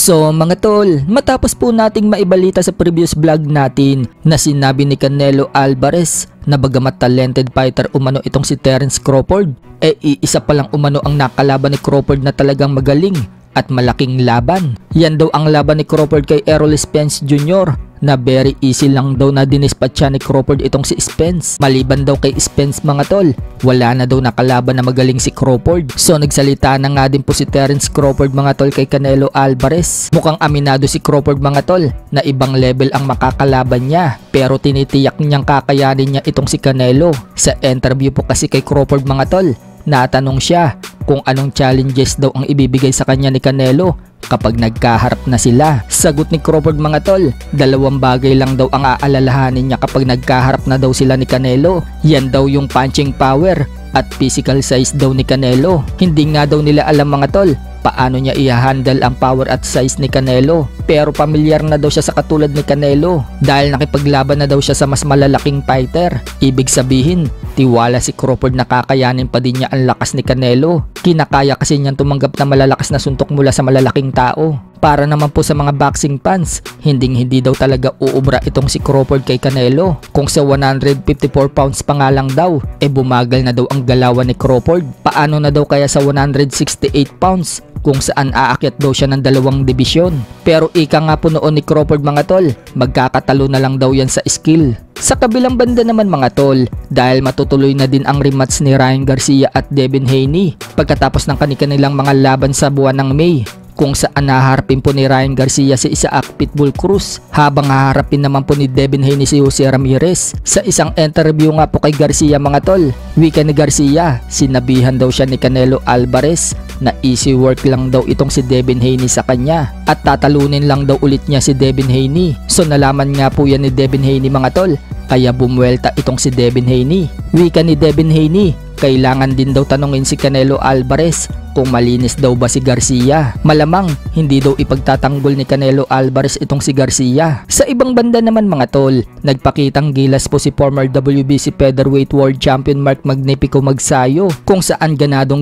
So mga tol, matapos po nating maibalita sa previous vlog natin na sinabi ni Canelo Alvarez na bagamat talented fighter umano itong si Terence Crawford, iisa pa lang umano ang nakalaban ni Crawford na talagang magaling at malaking laban. Yan daw ang laban ni Crawford kay Errol Spence Jr. na very easy lang daw na dinispatcha ni Crawford itong si Spence. Maliban daw kay Spence mga tol, wala na daw nakalaban na magaling si Crawford. So nagsalita na nga din po si Terence Crawford mga tol kay Canelo Alvarez. Mukhang aminado si Crawford mga tol na ibang level ang makakalaban niya, pero tinitiyak niyang kakayanin niya itong si Canelo. Sa interview po kasi kay Crawford mga tol, natanong siya kung anong challenges daw ang ibibigay sa kanya ni Canelo kapag nagkaharap na sila. Sagot ni Crawford mga tol, dalawang bagay lang daw ang aalalahanin niya kapag nagkaharap na daw sila ni Canelo. Yan daw yung punching power at physical size daw ni Canelo. Hindi nga daw nila alam mga tol paano niya i-handle ang power at size ni Canelo, pero pamilyar na daw siya sa katulad ni Canelo dahil nakipaglaban na daw siya sa mas malalaking fighter. Ibig sabihin, tiwala si Crawford na kakayanin pa din niya ang lakas ni Canelo. Kinakaya kasi niyang tumanggap na malalakas na suntok mula sa malalaking tao. Para naman po sa mga boxing fans, hindi daw talaga uubra itong si Crawford kay Canelo. Kung sa 154 pounds pa nga lang daw, bumagal na daw ang galawan ni Crawford. Paano na daw kaya sa 168 pounds? Kung saan aakyat daw siya ng dalawang dibisyon. Pero ika nga po noon ni Crawford mga tol, magkakatalo na lang daw yan sa skill. Sa kabilang banda naman mga tol, dahil matutuloy na din ang rematch ni Ryan Garcia at Devin Haney pagkatapos ng kanilang mga laban sa buwan ng May, kung saan haharapin po ni Ryan Garcia si Isaac Pitbull Cruz habang haharapin naman po ni Devin Haney si Jose Ramirez. Sa isang interview nga po kay Garcia mga tol, wika ni Garcia, sinabihan daw siya ni Canelo Alvarez na easy work lang daw itong si Devin Haney sa kanya at tatalunin lang daw ulit niya si Devin Haney. So nalaman nga po yan ni Devin Haney mga tol, kaya bumuelta itong si Devin Haney. Wika ni Devin Haney, kailangan din daw tanungin si Canelo Alvarez kung malinis daw ba si Garcia. Malamang hindi daw ipagtatanggol ni Canelo Alvarez itong si Garcia. Sa ibang banda naman mga tol, nagpakitang gilas po si former WBC Featherweight World Champion Mark Magnifico Magsayo, kung saan ganado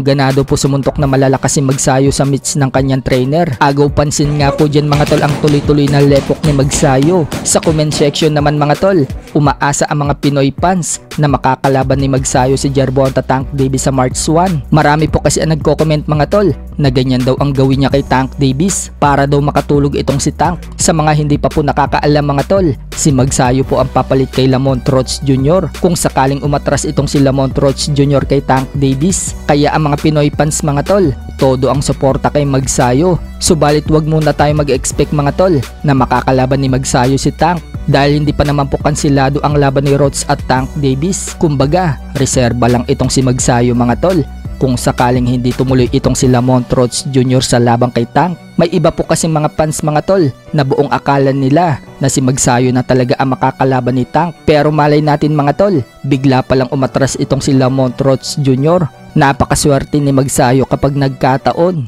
po sumuntok na malalakas si Magsayo sa mitts ng kanyang trainer. Agaw pansin nga po dyan mga tol ang tuloy-tuloy na lepok ni Magsayo. Sa comment section naman mga tol, umaasa ang mga Pinoy fans na makakalaban ni Magsayo si Gervonta Tank Davis sa March 1. Marami po kasi ang nagko-comment mga tol na ganyan daw ang gawin niya kay Tank Davis para daw makatulog itong si Tank. Sa mga hindi pa po nakakaalam mga tol, si Magsayo po ang papalit kay Lamont Roach Jr. kung sakaling umatras itong si Lamont Roach Jr. kay Tank Davis. Kaya ang mga Pinoy fans mga tol, todo ang suporta kay Magsayo. Subalit wag muna tayo mag-expect mga tol na makakalaban ni Magsayo si Tank dahil hindi pa naman po kansilado ang laban ni Roach at Tank Davis. Kumbaga, reserba lang itong si Magsayo mga tol kung sakaling hindi tumuloy itong si Lamont Roach Jr. sa labang kay Tank. May iba po kasing mga fans mga tol na buong akala nila na si Magsayo na talaga ang makakalaban ni Tank, pero malay natin mga tol, bigla palang umatras itong si Lamont Roach Jr. Napakaswerte ni Magsayo kapag nagkataon.